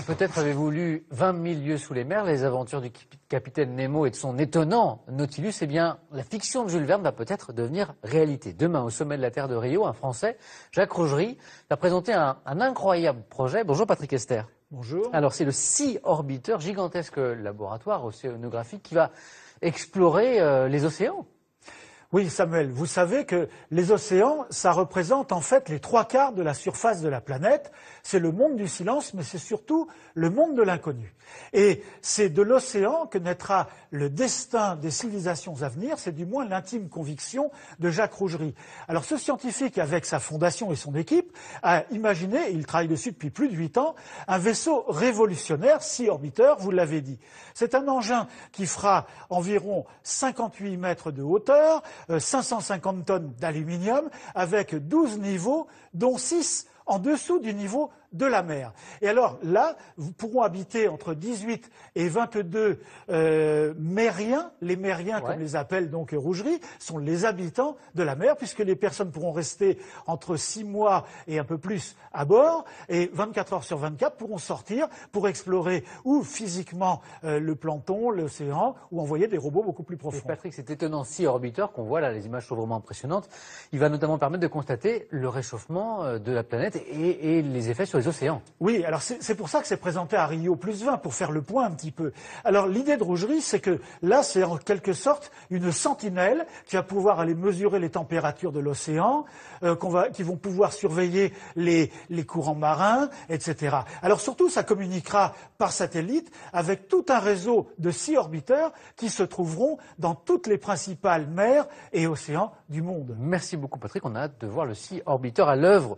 Peut-être avez-vous lu 20 000 lieues sous les mers, les aventures du capitaine Nemo et de son étonnant Nautilus. Eh bien, la fiction de Jules Verne va peut-être devenir réalité. Demain, au sommet de la Terre de Rio, un Français, Jacques Rougerie, va présenter un incroyable projet. Bonjour Patrick Esther. Bonjour. Alors, c'est le Sea Orbiter, gigantesque laboratoire océanographique qui va explorer les océans. Oui, Samuel, vous savez que les océans, ça représente en fait les 3/4 de la surface de la planète. C'est le monde du silence, mais c'est surtout le monde de l'inconnu. Et c'est de l'océan que naîtra le destin des civilisations à venir, c'est du moins l'intime conviction de Jacques Rougerie. Alors ce scientifique, avec sa fondation et son équipe, a imaginé, il travaille dessus depuis plus de 8 ans, un vaisseau révolutionnaire, Sea Orbiter, vous l'avez dit. C'est un engin qui fera environ 58 mètres de hauteur, 550 tonnes d'aluminium, avec 12 niveaux, dont 6 en dessous du niveau de la mer. Et alors là, vous pourront habiter entre 18 et 22 mériens. Les mériens, comme les appelle donc Rougerie, sont les habitants de la mer, puisque les personnes pourront rester entre 6 mois et un peu plus à bord, et 24 heures sur 24 pourront sortir pour explorer ou physiquement le plancton, l'océan, ou envoyer des robots beaucoup plus profonds. Et Patrick, cet étonnant Sea Orbiter qu'on voit là, les images sont vraiment impressionnantes, il va notamment permettre de constater le réchauffement de la planète et les effets sur les océans. Oui, alors c'est pour ça que c'est présenté à Rio +20, pour faire le point un petit peu. Alors l'idée de Rougerie, c'est que là, c'est en quelque sorte une sentinelle qui va pouvoir aller mesurer les températures de l'océan, qui vont pouvoir surveiller les courants marins, etc. Alors surtout, ça communiquera par satellite avec tout un réseau de Sea Orbiters qui se trouveront dans toutes les principales mers et océans du monde. Merci beaucoup Patrick, on a hâte de voir le Sea Orbiter à l'œuvre